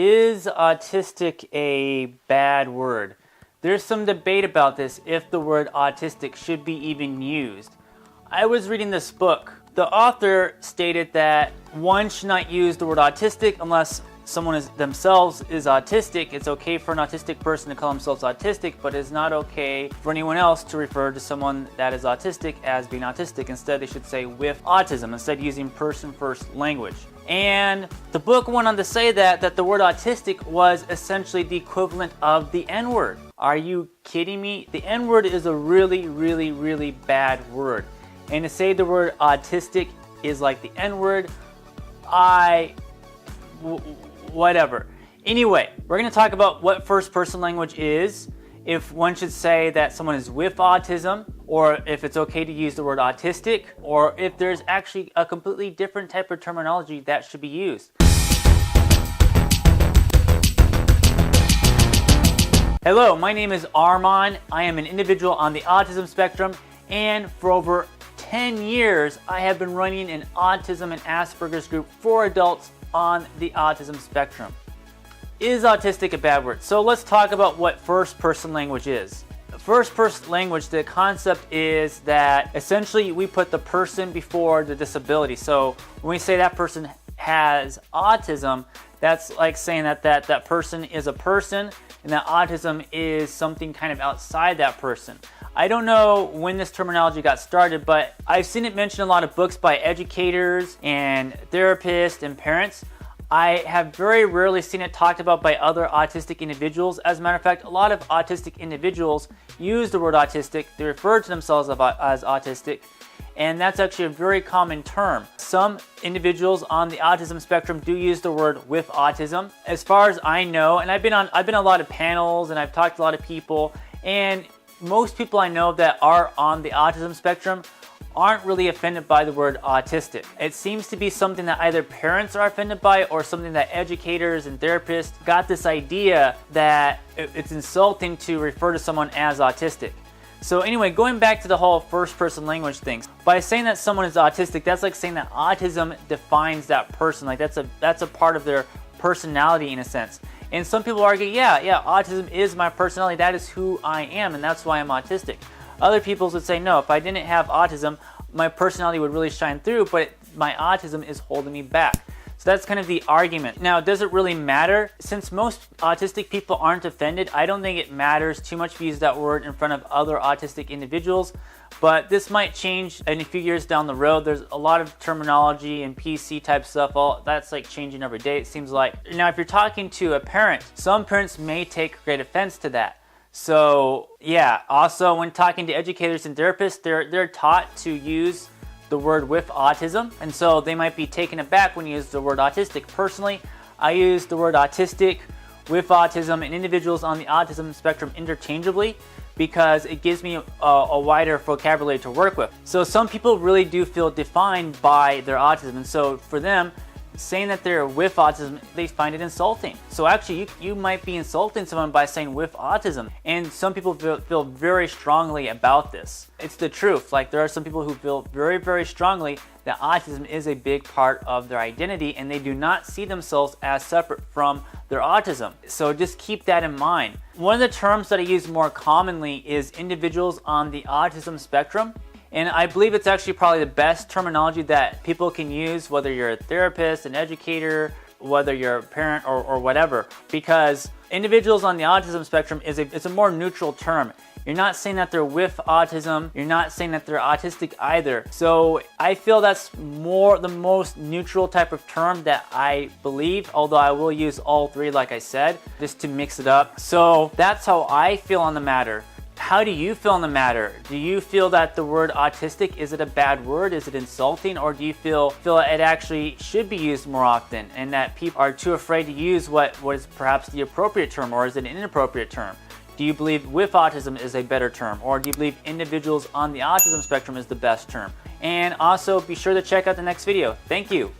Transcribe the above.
Is autistic a bad word? There's some debate about this, if the word autistic should be even used. I was reading this book. The author stated that one should not use the word autistic unless someone themselves is autistic. It's okay for an autistic person to call themselves autistic, but it's not okay for anyone else to refer to someone that is autistic as being autistic. Instead, they should say with autism, instead using person-first language. And the book went on to say that the word autistic was essentially the equivalent of the N-word. Are you kidding me? The N-word is a really, really, really bad word. And to say the word autistic is like the N-word, whatever. Anyway, we're going to talk about what first-person language is, if one should say that someone is with autism, or if it's okay to use the word autistic, or if there's actually a completely different type of terminology that should be used. Hello, my name is Arman. I am an individual on the autism spectrum, and for over 10 years, I have been running an autism and Asperger's group for adults on the autism spectrum. Is autistic a bad word? So let's talk about what first-person language is. First-person language, the concept is that essentially we put the person before the disability. So when we say that person has autism, that's like saying that person is a person and that autism is something kind of outside that person. I don't know when this terminology got started, but I've seen it mentioned in a lot of books by educators and therapists and parents. I have very rarely seen it talked about by other autistic individuals. As a matter of fact, a lot of autistic individuals use the word autistic. They refer to themselves as autistic, and that's actually a very common term. Some individuals on the autism spectrum do use the word with autism. As far as I know, and I've been on a lot of panels and I've talked to a lot of people, and most people I know that are on the autism spectrum aren't really offended by the word autistic. It seems to be something that either parents are offended by or something that educators and therapists got this idea that it's insulting to refer to someone as autistic. So anyway, going back to the whole first-person language thing, by saying that someone is autistic, that's like saying that autism defines that person. Like that's a part of their personality in a sense. And some people argue, yeah, autism is my personality. That is who I am, and that's why I'm autistic. Other people would say, no, if I didn't have autism, my personality would really shine through, but my autism is holding me back. So that's kind of the argument. Now, does it really matter? Since most autistic people aren't offended, I don't think it matters too much to use that word in front of other autistic individuals, but this might change in a few years down the road. There's a lot of terminology and PC type stuff, all that's like changing every day, it seems like. Now, if you're talking to a parent, some parents may take great offense to that. So yeah, also when talking to educators and therapists, they're taught to use the word with autism, and so they might be taken aback when you use the word autistic. Personally, I use the word autistic, with autism, and individuals on the autism spectrum interchangeably because it gives me a wider vocabulary to work with. So some people really do feel defined by their autism, and so for them, saying that they're with autism, they find it insulting. So actually, you might be insulting someone by saying with autism, and some people feel very strongly about this. It's the truth. Like, there are some people who feel very, very strongly that autism is a big part of their identity, and they do not see themselves as separate from their autism. So just keep that in mind. One of the terms that I use more commonly is individuals on the autism spectrum. And I believe it's actually probably the best terminology that people can use, whether you're a therapist, an educator, whether you're a parent or whatever, because individuals on the autism spectrum it's a more neutral term. You're not saying that they're with autism. You're not saying that they're autistic either. So I feel that's the most neutral type of term that I believe, although I will use all three, like I said, just to mix it up. So that's how I feel on the matter. How do you feel on the matter? Do you feel that the word autistic, is it a bad word? Is it insulting? Or do you feel it actually should be used more often and that people are too afraid to use what is perhaps the appropriate term, or is it an inappropriate term? Do you believe with autism is a better term? Or do you believe individuals on the autism spectrum is the best term? And also be sure to check out the next video. Thank you.